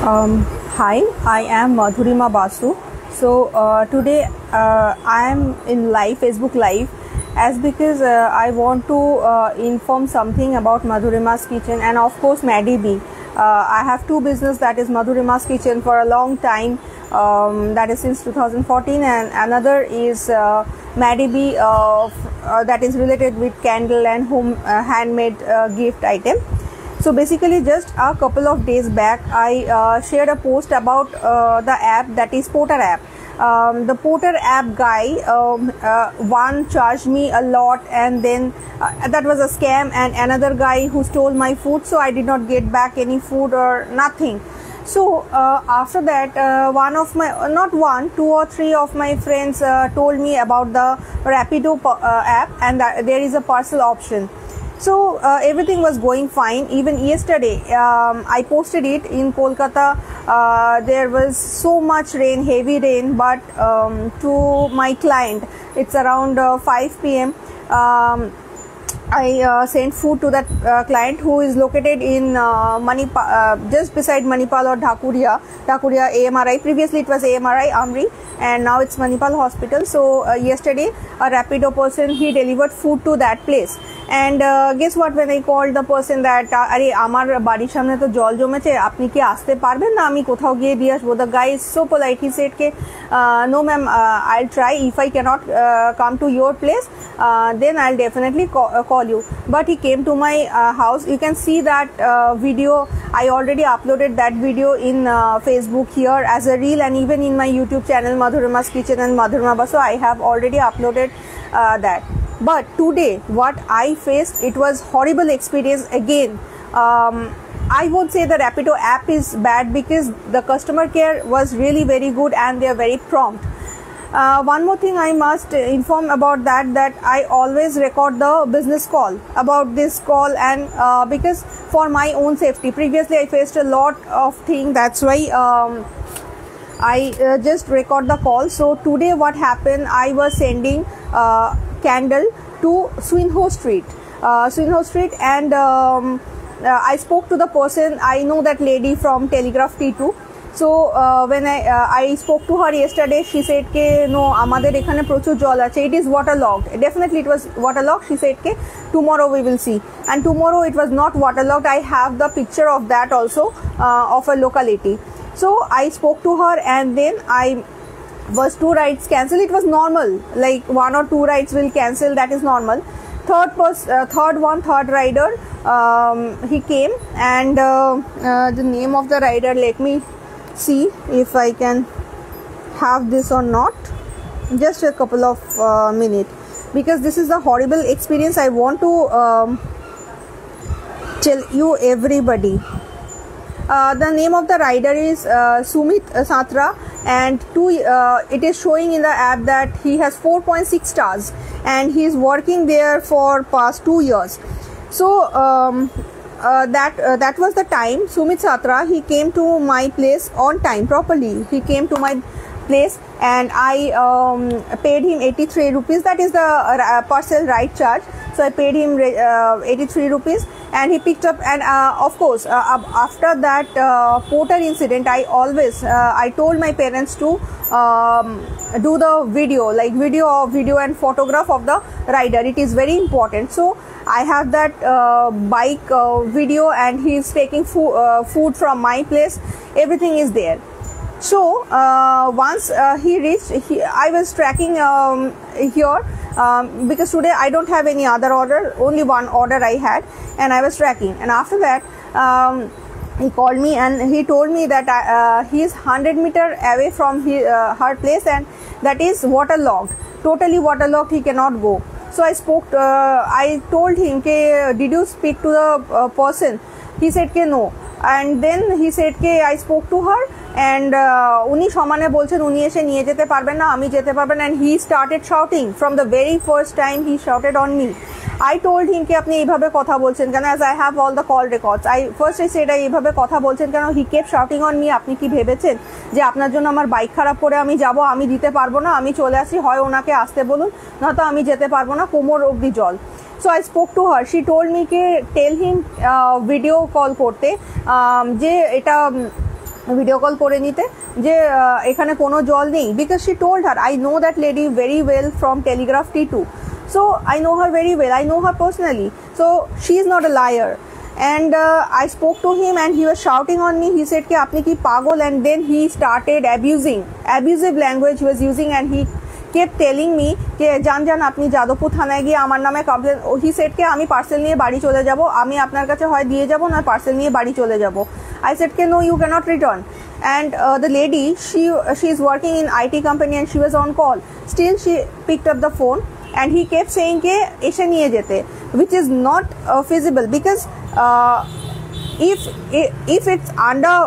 Hi, I am Madhurima Basu. So today I am in live Facebook Live as because I want to inform something about Madhurima's Kitchen and of course Maddie B. I have two business, that is Madhurima's Kitchen for a long time, that is since 2014, and another is Maddie B, that is related with candle and home handmade gift item. So basically just a couple of days back I shared a post about the app, that is Porter app. The Porter app guy one charged me a lot, and then that was a scam, and another guy who stole my food, so I did not get back any food or nothing. So after that one of my two or three of my friends told me about the Rapido app, and that there is a parcel option. So everything was going fine. Even yesterday I posted it in Kolkata. There was so much rain, heavy rain, but to my client, it's around 5 p.m. I sent food to that client who is located in Manipal, just beside Manipal or Dhakuria AMRI. Previously it was AMRI Amri, and now it's Manipal Hospital. So yesterday a Rapido person, he delivered food to that place. And guess what, when I called the person that are amar badi samne to jol jomeche, apni ki aste parben na, ami kothao giye diye asbo. The guy is so polite, he said ke no ma'am, I'll try. If I cannot come to your place, then I'll definitely call you. But he came to my house. You can see that video. I already uploaded that video in Facebook here as a reel, and even in my YouTube channel Madhurima's Kitchen and Madhurima Basu, I have already uploaded that. But today what I faced, it was horrible experience again. I won't say the Rapido app is bad, because the customer care was really very good and they are very prompt. One more thing I must inform about that I always record the business call about this call, and because for my own safety. Previously I faced a lot of things, that's why I just record the call. So today what happened, I was sending candle to Swinhoe Street, and I spoke to the person. I know that lady from Telegraph T2. So when I spoke to her yesterday, she said ke no, amader ekhane prochur jol ache, it is waterlogged. Definitely it was waterlogged. She said ke tomorrow we will see, and tomorrow it was not waterlogged. I have the picture of that also, of a locality. So I spoke to her, and then I was 2 rides cancelled. It was normal, like 1 or 2 rides will cancel, that is normal. Third rider, he came, and the name of the rider, let me see if I can have this or not. Just a couple of minutes, because this is a horrible experience. I want to tell you everybody. The name of the rider is Sumit Satra, and it is showing in the app that he has 4.6 stars, and he is working there for past 2 years. So that was the time. Sumit Satra, he came to my place on time, properly. He came to my place, and I paid him 83 rupees. That is the parcel ride charge. So I paid him 83 rupees, and he picked up. And of course after that Porter incident, I always I told my parents to do the video, like video and photograph of the rider. It is very important. So I have that bike video, and he is taking food from my place. Everything is there. So once he reached, I was tracking here, because today I don't have any other order, only one order I had, and I was tracking. And after that he called me, and he told me that he is 100 meters away from her place, and that is waterlogged, totally waterlogged, he cannot go. So I told him, did you speak to the person? He said no. And then he said I spoke to her, and uni সমানে বলছেন উনি এসে নিয়ে যেতে পারবেন না, আমি যেতে পারবেন, and he started shouting from the very first time. He shouted on me. I told him আপনি এইভাবে কথা বলছেন কেন, as I have all the call records. I said এইভাবে কথা বলছেন কেন. He kept shouting on me. আপনি কি ভেবেছেন যে আপনার জন্য আমার বাইক খারাপ করে আমি যাব, আমি দিতে পারবো না, আমি চলে আসি, হয় ওনাকে আসতে বলুন, নয়তো আমি যেতে পারবো না, কোমর অবধি জল। So I spoke to her. She told me ke tell him video call korte je eta video call করে নিতে যে এখানে কোনো জল নেই, because she told her, I know that lady very well from Telegraph T2, so I know her very well, I know her personally, so she is not a liar. And I spoke to him and he was shouting on me. He said कि आपने की पागल, and then he started abusive language he was using, and he kept telling me कि जान আপনি যাদবপুর থানায় গিয়ে আমার নামে কমপ্লেন, he said कि আমি পার্সেল নিয়ে বাড়ি চলে যাব, আমি আপনার কাছে হয় দিয়ে যাব না পার্সেল নিয়ে বাড়ি চলে যাব। I said कि no, you cannot return. And the lady, she is working in IT company and she was on call, still she picked up the phone and he kept saying कि এসে নিয়ে যেতে, which is not feasible, because if it's under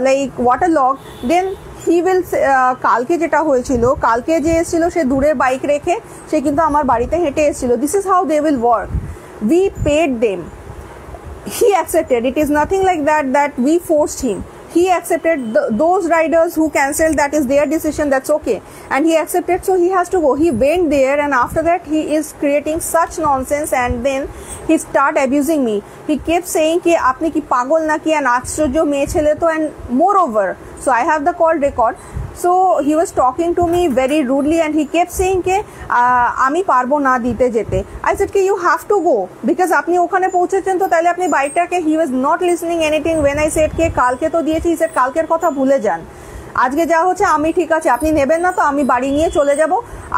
like waterlogged, then he will কালকে যেটা হয়েছিল, কালকে যে এসেছিল সে দূরে বাইক রেখে সে কিন্তু আমার বাড়িতে হেঁটে এসেছিল। This is how they will work. We paid them. He accepted. It is nothing like that we forced him. He accepted. Those riders who cancelled, that is their decision, that's okay, and he accepted, so he has to go. He went there, and after that he is creating such nonsense, and then he start abusing me. He kept saying कि आपने की पागल ना किया, आश्चर्य मेये छेले तो, and moreover, so I have the call record. So he was talking to me very rudely and he kept saying कि আমি পারবো না দিতে যেতে। I said कि you have to go, because আপনি ওখানে পৌঁছেছেন তো তাহলে আপনি বাইকটাকে, he was not listening anything when I said कि কালকে তো দিয়েছি, he said কালকের কথা ভুলে যান, আজকে যা হচ্ছে আমি ঠিক আছে, আপনি নেবেন না তো আমি বাড়ি নিয়ে চলে যাব।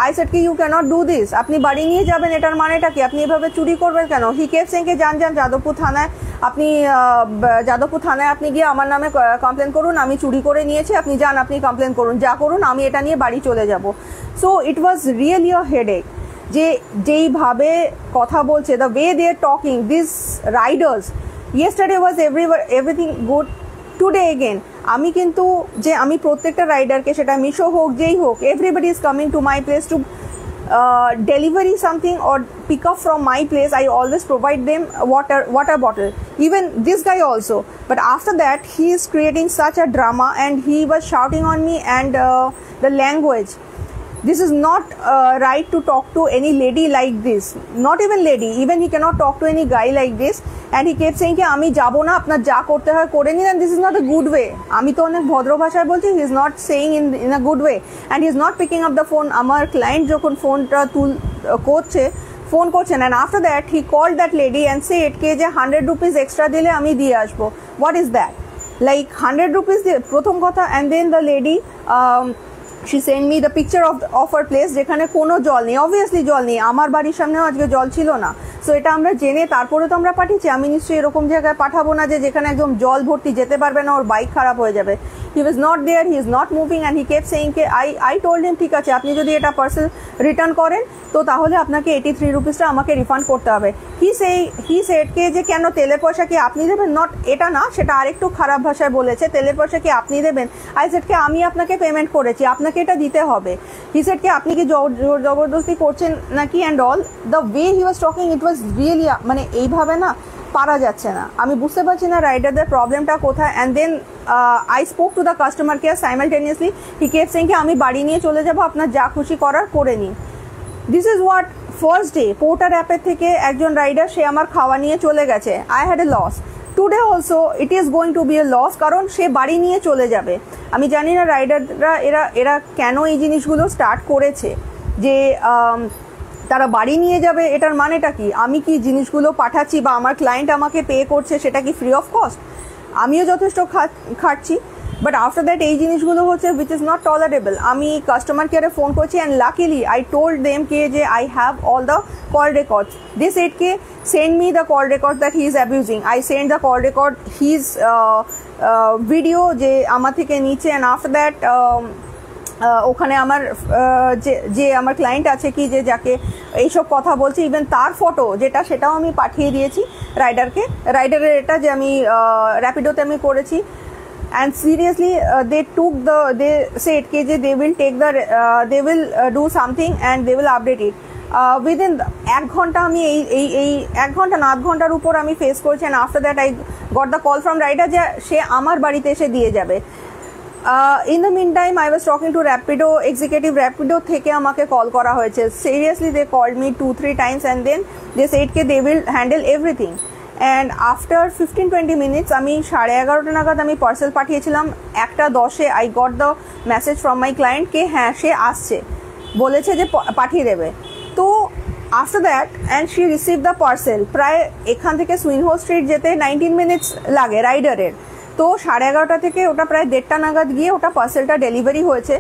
I said कि you cannot do this, আপনি বাড়ি নিয়ে যাবেন এটার মানেটা কি, আপনি এভাবে চুরি করবেন কেন? He kept saying कि যান যাদবপুর থানায়, আপনি যাদবপুর থানায় আপনি গিয়ে আমার নামে কমপ্লেন করুন, আমি চুরি করে নিয়েছি, আপনি যান আপনি কমপ্লেন করুন, যা করুন আমি এটা নিয়ে বাড়ি চলে যাব। So it was really a headache যে যেইভাবে কথা বলছে, the way they are talking this riders. Yesterday was everything good, today again আমি কিন্তু যে আমি প্রত্যেকটা রাইডারকে, সেটা মিশো হোক যেই হোক, everybody is coming to my place to delivery something or pick up from my place. I always provide them water bottle, even this guy also. But after that he is creating such a drama and he was shouting on me, and the language, this is not right to talk to any lady like this, not even lady, even he cannot talk to any guy like this. And he kept saying कि আমি যাব না, আপনার যা করতে হয় করে নিন, and this is not a good way. আমি তো অনেক ভদ্র ভাষায় বলছি, he is not saying in a good way, and he is not picking up the phone. আমার ক্লায়েন্ট যখন ফোনটা ফোন করছেন, and after that he called that lady and said कि যে 100 rupees extra দিলে আমি দিয়ে আসবো। What is that? Like 100 rupees প্রথম কথা, and then the lady she sent me the picture of her place যেখানে কোনো জল নেই, obviously জল নেই, আমার বাড়ির সামনেও আজকে জল ছিল না। সো এটা আমরা জেনে তারপরে তো আমরা পাঠিয়েছি, আমি নিশ্চয়ই এরকম জায়গায় পাঠাবো না যে যেখানে একদম জল ভর্তি, যেতে পারবে না, ওর বাইক খারাপ হয়ে যাবে। He was not there, he is not moving, and he kept saying कि I told him ঠিক আছে আপনি যদি এটা পার্সেল রিটার্ন করেন তো তাহলে আপনাকে 83 রুপিসটা আমাকে রিফান্ড করতে হবে। he said कि যে কেন তেলের পয়সা কি আপনি দেবেন, নট এটা না, সেটা আরেকটু খারাপ ভাষায় বলেছে, তেলের পয়সা কি আপনি দেবেন। I said कि আমি আপনাকে পেমেন্ট করেছি, আপনাকে এটা দিতে হবে। He said कि আপনি কি জোর জবরদস্তি করছেন নাকি, and all the way he was talking, it was really মানে এইভাবে না পারা যাচ্ছে না, আমি বুঝতে পারছি না রাইডারদের প্রবলেমটা কোথায়। And then I spoke to the customer care simultaneously, he kept saying কি আমি বাড়ি নিয়ে চলে যাব, আপনার যা খুশি করার করে নিন। This is what first day porter অ্যাপের থেকে একজন রাইডার সে আমার খাওয়া নিয়ে চলে গেছে, I had a loss. Today also it is going to be a loss, কারণ সে বাড়ি নিয়ে চলে যাবে। আমি জানি না রাইডাররা এরা কেন এই জিনিসগুলো স্টার্ট করেছে, যে তারা বাড়ি নিয়ে যাবে, এটার মানেটা কি, আমি কি জিনিসগুলো পাঠাচ্ছি বা আমার ক্লায়েন্ট আমাকে পে করছে সেটা কি ফ্রি অফ কস্ট, আমিও যথেষ্ট খাচ্ছি, বাট আফটার দ্যাট এই জিনিসগুলো হচ্ছে উইচ ইজ নট টলারেবল। আমি কাস্টমার কেয়ারে ফোন করছি, and luckily I told them কে যে I have all the call records. They said কে send me the call record that he is abusing. I send the call record his video যে আমার থেকে নিচে, and after that ওখানে আমার যে আমার ক্লায়েন্ট আছে কি যে যাকে এইসব কথা বলছে, ইভেন তার ফটো যেটা সেটাও আমি পাঠিয়ে দিয়েছি রাইডারকে, রাইডারের এটা যে আমি র্যাপিডোতে আমি করেছি। and seriously they said कि they will take they will do something and they will update it within 1 ঘন্টা। আমি এই 1 ঘন্টা না 8 ঘন্টার উপর আমি ফেস করেছি, and after that I got the call from rider যে সে আমার বাড়িতে এসে দিয়ে যাবে। in the meantime I was talking to Rapido executive, Rapido থেকে আমাকে কল করা হয়েছে, seriously they called me 2-3 times and then they said कि they will handle everything, and after 15-20 minutes আমি 11:30 নাগাদ আমি পার্সেল পাঠিয়েছিলাম, 1:10 I got the message from my client কে হ্যাঁ সে আসছে, বলেছে যে পাঠিয়ে দেবে। তো after that and she receive the parcel, প্রায় এখান থেকে সুইনহো স্ট্রিট যেতে 19 মিনিটস লাগে রাইডারের। তো 11:30 থেকে ওটা প্রায় 1:30 নাগাদ গিয়ে ওটা পার্সেলটা ডেলিভারি হয়েছে।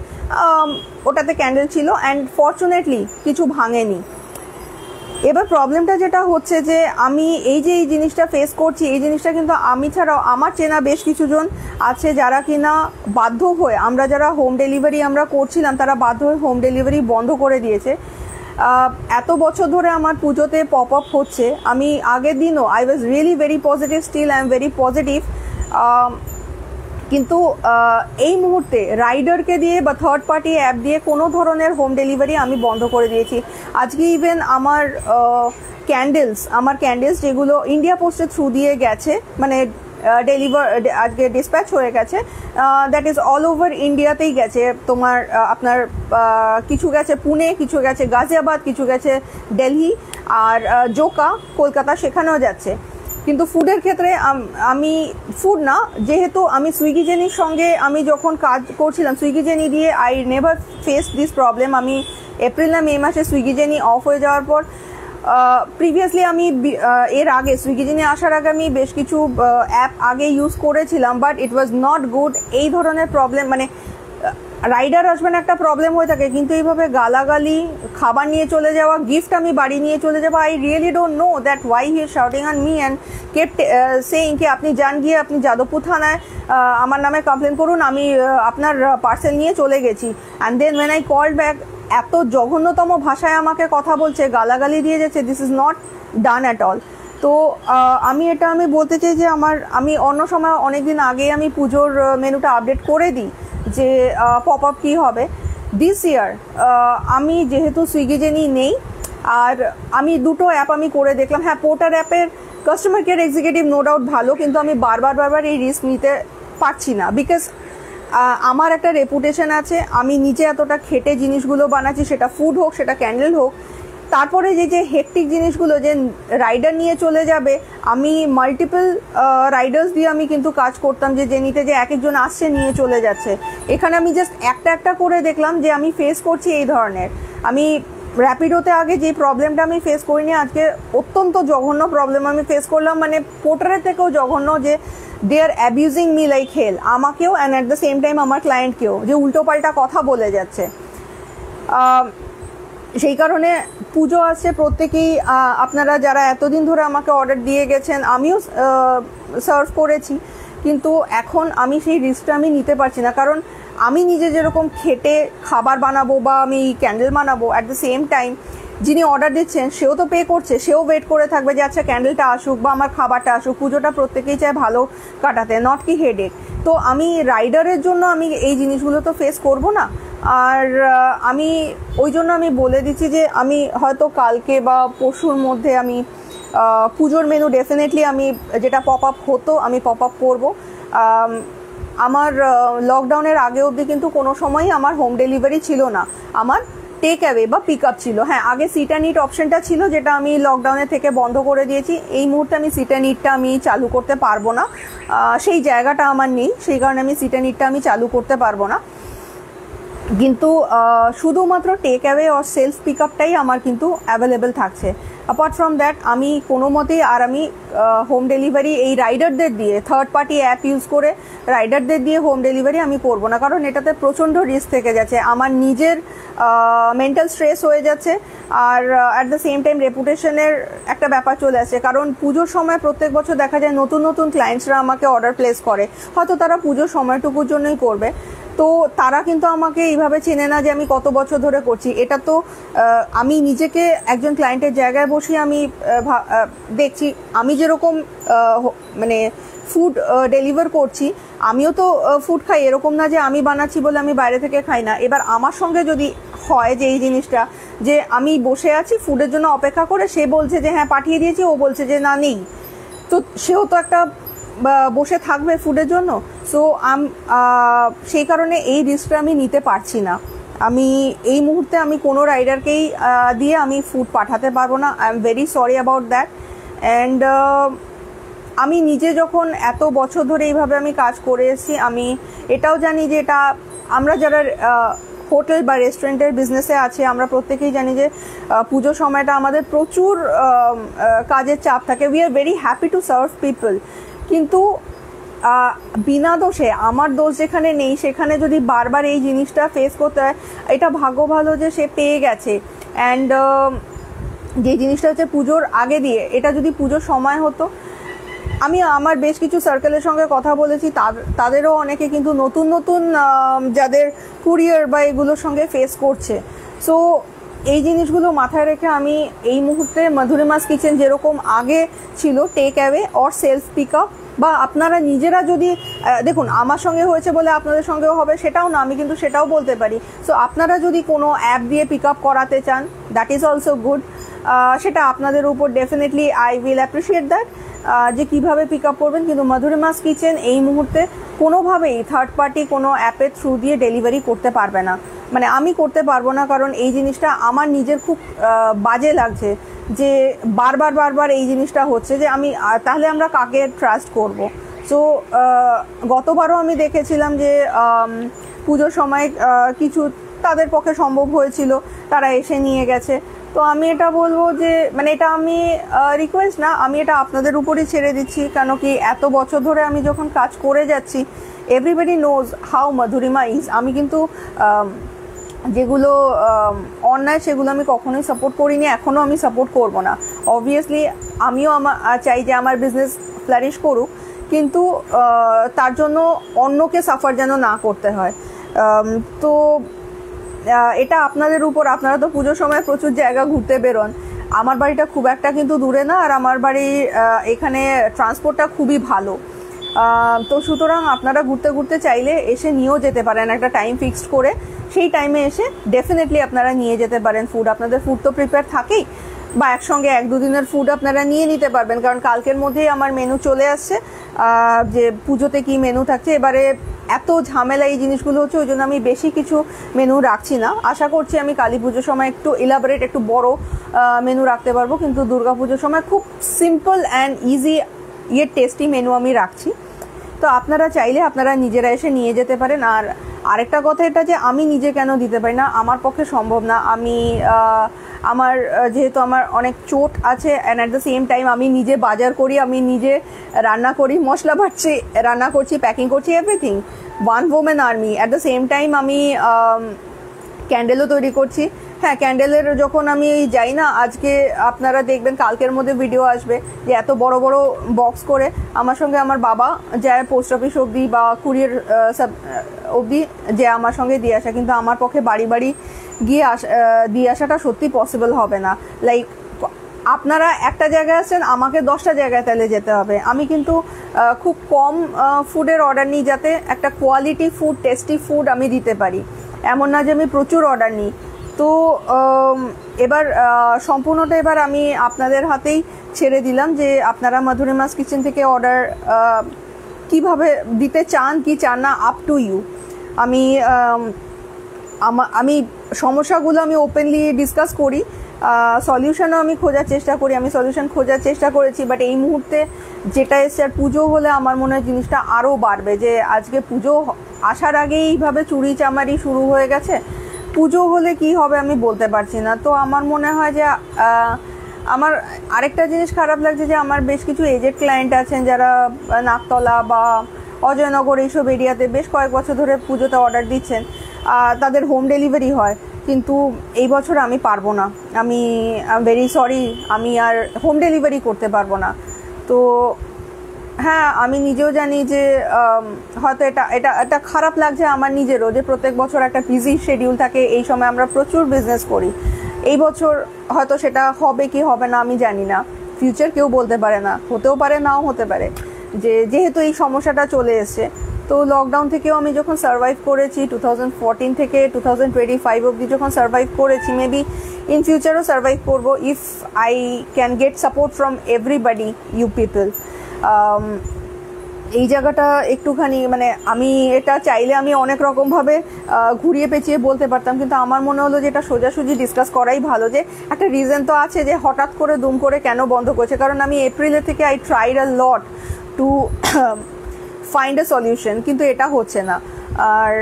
ওটাতে ক্যান্ডেল ছিল অ্যান্ড ফর্চুনেটলি কিছু ভাঙেনি। এবার প্রবলেমটা যেটা হচ্ছে যে আমি এই যে এই জিনিসটা ফেস করছি, এই জিনিসটা কিন্তু আমি ছাড়াও আমার চেনা বেশ কিছুজন আছে যারা কিনা বাধ্য হয়ে, আমরা যারা হোম ডেলিভারি আমরা করছিলাম তারা বাধ্য হয়ে হোম ডেলিভারি বন্ধ করে দিয়েছে। এত বছর ধরে আমার পুজোতে পপ আপ হচ্ছে, আমি আগের দিনও I was really very positive, still I am very positive. কিন্তু এই মুহূর্তে রাইডারকে দিয়ে বা থার্ড পার্টি অ্যাপ দিয়ে কোনো ধরনের হোম ডেলিভারি আমি বন্ধ করে দিয়েছি। আজকে ইভেন আমার ক্যান্ডেলস যেগুলো ইন্ডিয়া পোস্টের থ্রু দিয়ে গেছে, মানে আজকে ডিসপ্যাচ হয়ে গেছে, দ্যাট ইজ অল ওভার ইন্ডিয়াতেই গেছে। তোমার আপনার কিছু গেছে পুনে, কিছু গেছে গাজিয়াবাদ, কিছু গেছে দিল্লি, আর জোকা কলকাতা সেখানেও যাচ্ছে। কিন্তু ফুডের ক্ষেত্রে আমি ফুড না, যেহেতু আমি সুইগি জেনির সঙ্গে আমি যখন কাজ করছিলাম সুইগি জেনি দিয়ে, I never face this problem. আমি এপ্রিল না মে মাসে সুইগি জেনি অফ হয়ে যাওয়ার পর প্রিভিয়াসলি আমি এর আগে সুইগি জেনি আসার আগে আমি বেশ কিছু অ্যাপ আগে ইউজ করেছিলাম, but it was not good. এই ধরনের প্রবলেম, মানে রাইডার আসবেন একটা প্রবলেম হয়ে থাকে, কিন্তু এইভাবে গালাগালি, খাবার নিয়ে চলে যাওয়া, গিফট আমি বাড়ি নিয়ে চলে যাবো, I really don't know that why he is shouting on me and kept saying কি আপনি যান গিয়ে আপনি যাদবপুর থানায় আমার নামে কমপ্লেন করুন, আমি আপনার পার্সেল নিয়ে চলে গেছি। And then when I call back, এত জঘন্যতম ভাষায় আমাকে কথা বলছে, গালাগালি দিয়ে যাচ্ছে, this is not done at all. তো আমি বলতে চাই যে আমি অন্য সময় অনেকদিন আগে আমি পুজোর মেনুটা আপডেট করে দিই যে পপ আপ কী হবে। দিস ইয়ার আমি যেহেতু সুইগি জেনি নেই, আর আমি দুটো অ্যাপ আমি করে দেখলাম। হ্যাঁ, পোর্টার অ্যাপের customer care executive no doubt ভালো, কিন্তু আমি বারবার এই রিস্ক নিতে পারছি না, বিকজ আমার একটা রেপুটেশন আছে, আমি নিজে এতটা খেটে জিনিসগুলো বানাচ্ছি, সেটা ফুড হোক সেটা ক্যান্ডেল হোক। তারপরে যে হেকটিক জিনিসগুলো যে রাইডার নিয়ে চলে যাবে, আমি মাল্টিপল রাইডার্স দিয়ে আমি কিন্তু কাজ করতাম, যে জেনিতে যে এক একজন আসছে নিয়ে চলে যাচ্ছে। এখানে আমি জাস্ট একটা করে দেখলাম যে আমি ফেস করছি এই ধরনের। আমি র্যাপিডোতে আগে যে প্রবলেমটা আমি ফেস করিনি, আজকে অত্যন্ত জঘন্য প্রবলেম আমি ফেস করলাম, মানে পোর্টারের থেকেও জঘন্য, যে দে আর অ্যাবিউজিং মি লাইক হেল, আমাকেও and at the same time আমার ক্লায়েন্টকেও, যে উল্টোপাল্টা কথা বলে যাচ্ছে। সেই কারণে পুজো আসছে, প্রত্যেকেই আপনারা যারা এতদিন ধরে আমাকে অর্ডার দিয়ে গেছেন, আমিও সার্ভ করেছি, কিন্তু এখন আমি সেই রিস্কটা আমি নিতে পারছি না। কারণ আমি নিজে যেরকম খেটে খাবার বানাবো বা আমি ক্যান্ডেল বানাবো, অ্যাট দ্য সেম টাইম যিনি অর্ডার দিচ্ছেন সেও তো পে করছে, সেও ওয়েট করে থাকবে যে আচ্ছা ক্যান্ডেলটা আসুক বা আমার খাবারটা আসুক। পুজোটা প্রত্যেকেই চায় ভালো কাটাতে, নট কি হেডেক। তো আমি রাইডারের জন্য আমি এই জিনিসগুলো তো ফেস করব না। আর আমি ওই জন্য আমি বলে দিচ্ছি যে আমি হয়তো কালকে বা পরশুর মধ্যে আমি পুজোর মেনু ডেফিনেটলি আমি যেটা পপ আপ হতো আমি পপ আপ করবো। আমার লকডাউনের আগে অবধি কিন্তু কোনো সময়ই আমার হোম ডেলিভারি ছিল না, আমার টেক অ্যাওয়ে বা পিক আপ ছিল। হ্যাঁ, আগে সিট অ্যান্ড ইট অপশনটা ছিল, যেটা আমি লকডাউনের থেকে বন্ধ করে দিয়েছি। এই মুহূর্তে আমি সিট অ্যান্ড ইটটা আমি চালু করতে পারবো না, সেই জায়গাটা আমার নেই, সেই কারণে আমি সিট অ্যান্ড ইটটা আমি চালু করতে পারবো না। কিন্তু শুধুমাত্র টেক অ্যাওয়ে আর সেলফ পিক আপটাই আমার কিন্তু অ্যাভেলেবেল থাকছে। অ্যাপার্ট ফ্রম দ্যাট আমি কোনো মতেই আর আমি হোম ডেলিভারি এই রাইডারদের দিয়ে, থার্ড পার্টি অ্যাপ ইউজ করে রাইডারদের দিয়ে হোম ডেলিভারি আমি করবো না, কারণ এটাতে প্রচণ্ড রিস্ক থেকে যাচ্ছে, আমার নিজের মেন্টাল স্ট্রেস হয়ে যাচ্ছে, আর অ্যাট দ্য সেম টাইম রেপুটেশনের একটা ব্যাপার চলে আসছে। কারণ পুজোর সময় প্রত্যেক বছর দেখা যায় নতুন ক্লায়েন্টসরা আমাকে অর্ডার প্লেস করে, হয়তো তারা পুজোর সময়টুকুর জন্যই করবে, তো তারা কিন্তু আমাকে এইভাবে চেনে না যে আমি কত বছর ধরে করছি। এটা তো আমি নিজেকে একজন ক্লায়েন্টের জায়গায় বসে আমি দেখছি, আমি যেরকম মানে ফুড ডেলিভার করছি, আমিও তো ফুড খাই, এরকম না যে আমি বানাচ্ছি বলে আমি বাইরে থেকে খাই না। এবার আমার সঙ্গে যদি হয় যে এই জিনিসটা, যে আমি বসে আছি ফুডের জন্য অপেক্ষা করে, সে বলছে যে হ্যাঁ পাঠিয়ে দিয়েছি, ও বলছে যে না নেই, তো সেও তো একটা বসে থাকবে ফুডের জন্য। সো সেই কারণে এই রিস্কটা আমি নিতে পারছি না। আমি এই মুহূর্তে আমি কোনো রাইডারকেই দিয়ে আমি ফুড পাঠাতে পারবো না। I am very sorry about that. And আমি নিজে যখন এত বছর ধরে এইভাবে আমি কাজ করে এসেছি, আমি এটাও জানি যে এটা আমরা যারা হোটেল বা রেস্টুরেন্টের বিজনেসে আছে আমরা প্রত্যেকেই জানি যে পুজোর সময়টা আমাদের প্রচুর কাজের চাপ থাকে। We are very happy to serve people, কিন্তু বিনা দোষে, আমার দোষ যেখানে নেই সেখানে যদি বারবার এই জিনিসটা ফেস করতে হয়, এটা ভাগ্য ভালো যে সে পেয়ে গেছে। অ্যান্ড যে জিনিসটা হচ্ছে পুজোর আগে দিয়ে, এটা যদি পুজোর সময় হতো, আমি আমার বেশ কিছু সার্কেলের সঙ্গে কথা বলেছি, তাদেরও অনেকে কিন্তু নতুন নতুন যাদের কুরিয়ার বা এগুলোর সঙ্গে ফেস করছে। সো এই জিনিসগুলো মাথায় রেখে আমি এই মুহূর্তে মাধুরিমাস কিচেন যেরকম আগে ছিল, take away or self pick up, বা আপনারা নিজেরা যদি দেখুন আমার সঙ্গে হয়েছে বলে আপনাদের সঙ্গেও হবে সেটাও না, আমি কিন্তু সেটাও বলতে পারি। সো আপনারা যদি কোনো অ্যাপ দিয়ে পিক আপ করাতে চান, দ্যাট ইজ অলসো গুড, সেটা আপনাদের উপর, definitely I will appreciate that যে কীভাবে পিক আপ করবেন। কিন্তু মাধুরিমাস কিচেন এই মুহূর্তে কোনোভাবেই থার্ড পার্টি কোনো অ্যাপের থ্রু দিয়ে ডেলিভারি করতে পারবে না, মানে আমি করতে পারবো না, কারণ এই জিনিসটা আমার নিজের খুব বাজে লাগছে যে বারবার এই জিনিসটা হচ্ছে যে আমি তাহলে আমরা কাকে ট্রাস্ট করব। সো গতবারও আমি দেখেছিলাম যে পুজোর সময় কিছু তাদের পক্ষে সম্ভব হয়েছিল, তারা এসে নিয়ে গেছে। তো আমি এটা বলবো যে মানে এটা আমি রিকোয়েস্ট না, আমি এটা আপনাদের উপরই ছেড়ে দিচ্ছি, কেন কি এত বছর ধরে আমি যখন কাজ করে যাচ্ছি, everybody knows how Madhurima is. আমি কিন্তু যেগুলো অন্যায় সেগুলো আমি কখনোই সাপোর্ট করিনি, এখনও আমি সাপোর্ট করব না। অবভিয়াসলি আমিও চাই যে আমার বিজনেস ফ্লারিশ করুক, কিন্তু তার জন্য অন্যকে সাফার যেন না করতে হয়। তো এটা আপনাদের উপর, আপনারা তো পুজোর সময় প্রচুর জায়গা ঘুরতে বেরোন, আমার বাড়িটা খুব একটা কিন্তু দূরে না, আর আমার বাড়ি এখানে ট্রান্সপোর্টটা খুবই ভালো। তো সুতরাং আপনারা ঘুরতে ঘুরতে চাইলে এসে নিয়েও যেতে পারেন একটা টাইম ফিক্সড করে, সেই টাইমে এসে ডেফিনেটলি আপনারা নিয়ে যেতে পারেন ফুড। আপনাদের ফুড তো প্রিপেয়ার থাকেই, বা একসঙ্গে 1-2 দিনের ফুড আপনারা নিয়ে নিতে পারবেন, কারণ কালকের মধ্যেই আমার মেনু চলে আসছে যে পুজোতে কি মেনু থাকছে। এবারে এত ঝামেলা এই জিনিসগুলো হচ্ছে, ওই জন্য আমি বেশি কিছু মেনু রাখছি না। আশা করছি আমি কালী পুজোর সময় একটু ইলাবোরেট, একটু বড় মেনু রাখতে পারবো, কিন্তু দুর্গা পুজোর সময় খুব simple and easy tasty menu আমি রাখছি। তো আপনারা চাইলে আপনারা নিজেরা এসে নিয়ে যেতে পারেন। আর আরেকটা কথা এটা যে আমি নিজে কেন দিতে পারি না, আমার পক্ষে সম্ভব না। আমি আমার যেহেতু আমার অনেক চোট আছে, and at the same time আমি নিজে বাজার করি, আমি নিজে রান্না করি, মশলা বাটছি, রান্না করছি, প্যাকিং করছি, everything, one women army. At the same time আমি ক্যান্ডেলও তৈরি করছি। হ্যাঁ, ক্যান্ডেলের যখন আমি যাই না, আজকে আপনারা দেখবেন কালকের মধ্যে ভিডিও আসবে যে এত বড় বড় বক্স করে আমার সঙ্গে আমার বাবা যায় পোস্ট অফিস অবধি বা কুরিয়ার অবধি যে আমার সঙ্গে দিয়ে আসা, কিন্তু আমার পক্ষে বাড়ি বাড়ি গিয়ে দিয়ে আসাটা সত্যি পসিবল হবে না। লাইক আপনারা একটা জায়গায় আছেন, আমাকে 10টা জায়গায় তাহলে যেতে হবে। আমি কিন্তু খুব কম ফুডের অর্ডার নিই, যাতে একটা কোয়ালিটি ফুড, টেস্টি ফুড আমি দিতে পারি। এমন না যে আমি প্রচুর অর্ডার নিই। তো এবার সম্পূর্ণটা এবার আমি আপনাদের হাতেই ছেড়ে দিলাম যে আপনারা মাধুরিমাস কিচেন থেকে অর্ডার কিভাবে দিতে চান কি চান না, আপ টু ইউ। আমি সমস্যাগুলো আমি ওপেনলি ডিসকাস করি, সলিউশনও আমি খোঁজার চেষ্টা করি, আমি সলিউশন খোঁজার চেষ্টা করেছি। বাট এই মুহূর্তে যেটা এসছে, আর পুজো হলে আমার মনে হয় জিনিসটা আরও বাড়বে, যে আজকে পুজো আসার আগেই এইভাবে চুরি চামারি শুরু হয়ে গেছে, পুজো হলে কি হবে আমি বলতে পারছি না। তো আমার মনে হয় যে আমার আরেকটা জিনিস খারাপ লাগছে যে আমার বেশ কিছু এজেড ক্লায়েন্ট আছেন যারা নাকতলা বা অজয়নগর এইসব এরিয়াতে বেশ কয়েক বছর ধরে পুজোতে অর্ডার দিচ্ছেন, তাদের হোম ডেলিভারি হয়, কিন্তু এই বছর আমি পারবো না। আমি ভেরি সরি, আমি আর হোম ডেলিভারি করতে পারবো না। তো হ্যাঁ, আমি নিজেও জানি যে হয়তো এটা খারাপ লাগছে আমার নিজেরও, যে প্রত্যেক বছর একটা বিজি শিডিউল থাকে, এই সময় আমরা প্রচুর বিজনেস করি। এই বছর হয়তো সেটা হবে কি হবে না আমি জানি না, ফিউচার কেউ বলতে পারে না, হতেও পারে নাও হতে পারে। যেহেতু এই সমস্যাটা চলে এসছে, তো লকডাউন থেকেও আমি যখন সার্ভাইভ করেছি, 2014 থেকে 2025 অবধি যখন সার্ভাইভ করেছি, মেবি ইন ফিউচারও সার্ভাইভ করবো if I can get support from everybody, you people. এই জায়গাটা একটুখানি মানে আমি এটা চাইলে আমি অনেক রকমভাবে ঘুরিয়ে পেঁচিয়ে বলতে পারতাম, কিন্তু আমার মনে হলো যে এটা সোজাসুজি ডিসকাস করাই ভালো, যে একটা রিজন তো আছে যে হঠাৎ করে দুম করে কেন বন্ধ করছে। কারণ আমি এপ্রিলের থেকে I tried a lot to find a solution, কিন্তু এটা হচ্ছে না। আর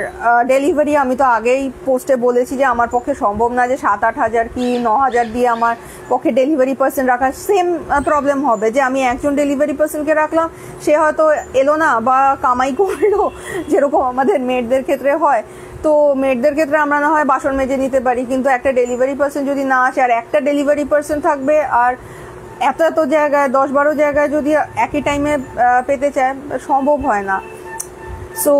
ডেলিভারি আমি তো আগেই পোস্টে বলেছি যে আমার পক্ষে সম্ভব না যে 7-8 হাজার কি 9 হাজার দিয়ে আমার পক্ষে ডেলিভারি পার্সন রাখা। সেম প্রবলেম হবে যে আমি একজন ডেলিভারি পার্সনকে রাখলাম, সে হয়তো এলো না বা কামাই করলো, যেরকম আমাদের মেয়েদের ক্ষেত্রে হয়। তো মেয়েদের ক্ষেত্রে আমরা না হয় বাসন মেজে নিতে পারি, কিন্তু একটা ডেলিভারি পার্সন যদি না আসে, আর একটা ডেলিভারি পার্সন থাকবে আর এত এত জায়গায় 10-12 জায়গায় যদি একই টাইমে পেতে চায়, সম্ভব হয় না। সো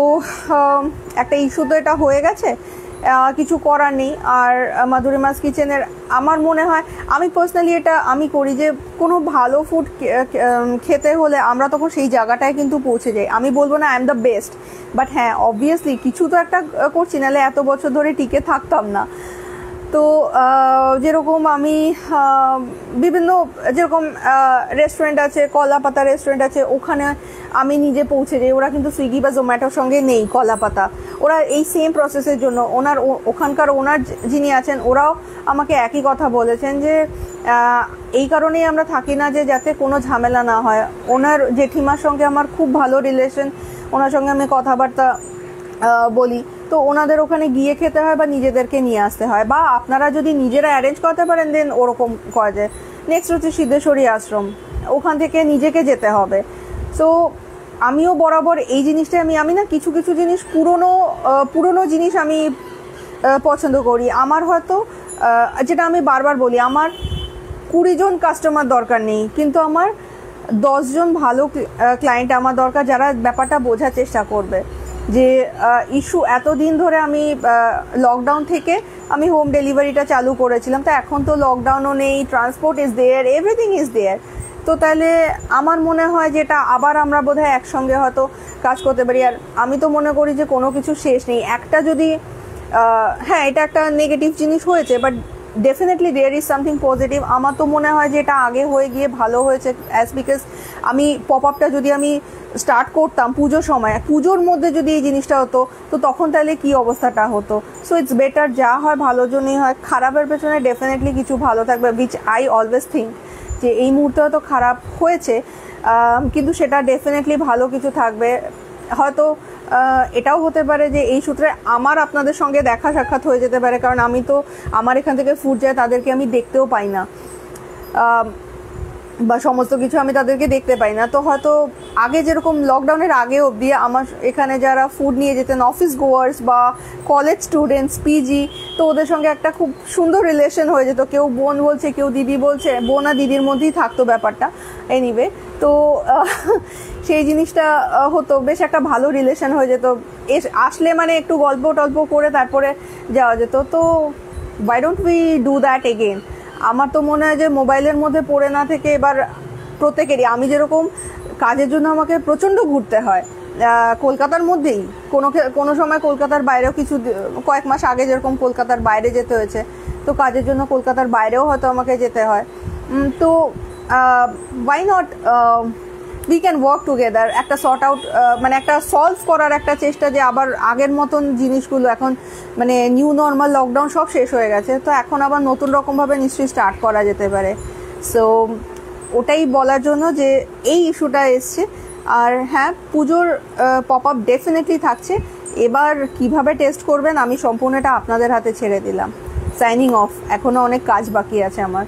একটা ইস্যু তো এটা হয়ে গেছে, কিছু করার নেই। আর মাধুরিমাস কিচেনের আমার মনে হয়, আমি পার্সোনালি এটা আমি করি যে কোনো ভালো ফুড খেতে হলে আমরা তখন সেই জায়গাটায় কিন্তু পৌঁছে যাই। আমি বলবো না I am the best, but হ্যাঁ অবভিয়াসলি কিছু তো একটা করছি, নাহলে এত বছর ধরে টিকে থাকতাম না। তো যেরকম আমি বিভিন্ন যেরকম রেস্টুরেন্ট আছে, কলাপাতা রেস্টুরেন্ট আছে, ওখানে আমি নিজে পৌঁছে যাই। ওরা কিন্তু সুইগি বা জোম্যাটোর সঙ্গে নেই কলাপাতা, ওরা এই সেম প্রসেসের জন্য ওখানকার ওনার যিনি আছেন ওরাও আমাকে একই কথা বলেছেন যে এই কারণেই আমরা থাকি না যে যাতে কোনো ঝামেলা না হয়। ওনার জেঠিমার সঙ্গে আমার খুব ভালো রিলেশন, ওনার সঙ্গে আমি কথাবার্তা বলি, তো ওনাদের ওখানে গিয়ে খেতে হয় বা নিজেদেরকে নিয়ে আসতে হয়, বা আপনারা যদি নিজেরা অ্যারেঞ্জ করতে পারেন দেন ওরকম করা যায়। নেক্সট হচ্ছে সিদ্ধেশ্বরী আশ্রম, ওখান থেকে নিজেকে যেতে হবে। সো আমিও বরাবর এই জিনিসটা আমি না কিছু কিছু জিনিস পুরনো জিনিস আমি পছন্দ করি। আমার হয়তো যেটা আমি বারবার বলি, আমার 20 জন কাস্টমার দরকার নেই, কিন্তু আমার 10 জন ভালো ক্লায়েন্ট আমার দরকার, যারা ব্যাপারটা বোঝার চেষ্টা করবে যে ইস্যু। এতদিন ধরে আমি লকডাউন থেকে আমি হোম ডেলিভারিটা চালু করেছিলাম, তো এখন তো লকডাউনও নেই, transport is there, everything is there. তো তাহলে আমার মনে হয় যেটা আবার আমরা বোধহয় একসঙ্গে হয়তো কাজ করতে পারি। আর আমি তো মনে করি যে কোনো কিছু শেষ নেই। একটা যদি হ্যাঁ এটা একটা নেগেটিভ জিনিস হয়েছে, but definitely there is something positive. আমার তো মনে হয় যে এটা আগে হয়ে গিয়ে ভালো হয়েছে, অ্যাজ বিকজ আমি পপ আপটা যদি আমি স্টার্ট করতাম পুজোর সময়, পুজোর মধ্যে যদি এই জিনিসটা হতো, তো তখন তাহলে কি অবস্থাটা হতো। সো ইটস বেটার, যা হয় ভালোর জন্যই হয়, খারাপের পেছনে ডেফিনেটলি কিছু ভালো থাকবে, উইচ আই অলওয়েজ থিঙ্ক যে এই মুহূর্তে হয়তো খারাপ হয়েছে, কিন্তু সেটা ডেফিনেটলি ভালো কিছু থাকবে। হয়তো এটাও হতে পারে যে এই সূত্রে আমার আপনাদের সঙ্গে দেখা সাক্ষাৎ হয়ে যেতে পারে, কারণ আমি তো আমার এখান থেকে ফুড যায় তাদেরকে আমি দেখতেও পাই না, বা সমস্ত কিছু আমি তাদেরকে দেখতে পাই না। তো হয়তো আগে যেরকম লকডাউনের আগে অবধি আমার এখানে যারা ফুড নিয়ে যেতেন অফিস গোয়ার্স বা কলেজ স্টুডেন্টস, পিজি, তো ওদের সঙ্গে একটা খুব সুন্দর রিলেশন হয়ে যেত। কেউ বোন বলছে, কেউ দিদি বলছে, বোন আর দিদির মধ্যেই থাকতো ব্যাপারটা। এনিওয়ে, তো সেই জিনিসটা হতো, বেশ একটা ভালো রিলেশন হয়ে যেত। আসলে মানে একটু গল্প টল্প করে তারপরে যাওয়া যেত। তো why don't we do that again? আমার তো মনে হয় যে মোবাইলের মধ্যে পড়ে না থেকে এবার প্রত্যেকেরই, আমি যেরকম কাজের জন্য আমাকে প্রচণ্ড ঘুরতে হয় কলকাতার মধ্যেই, কোনো সময় কলকাতার বাইরেও কয়েক মাস আগে যেরকম কলকাতার বাইরে যেতে হয়েছে, তো কাজের জন্য কলকাতার বাইরেও হয়তো আমাকে যেতে হয়। তো why not we can work together, একটা সর্ট আউট মানে একটা সলভ করার একটা চেষ্টা, যে আবার আগের মতন জিনিসগুলো এখন মানে নিউ নর্মাল, লকডাউন সব শেষ হয়ে গেছে, তো এখন আবার নতুন রকমভাবে নিশ্চয়ই স্টার্ট করা যেতে পারে। সো ওটাই বলার জন্য যে এই ইস্যুটা এসছে। আর হ্যাঁ, পুজোর পপ আপ ডেফিনেটলি থাকছে। এবার কিভাবে টেস্ট করবেন আমি সম্পূর্ণটা আপনাদের হাতে ছেড়ে দিলাম। সাইনিং অফ, এখনও অনেক কাজ বাকি আছে আমার।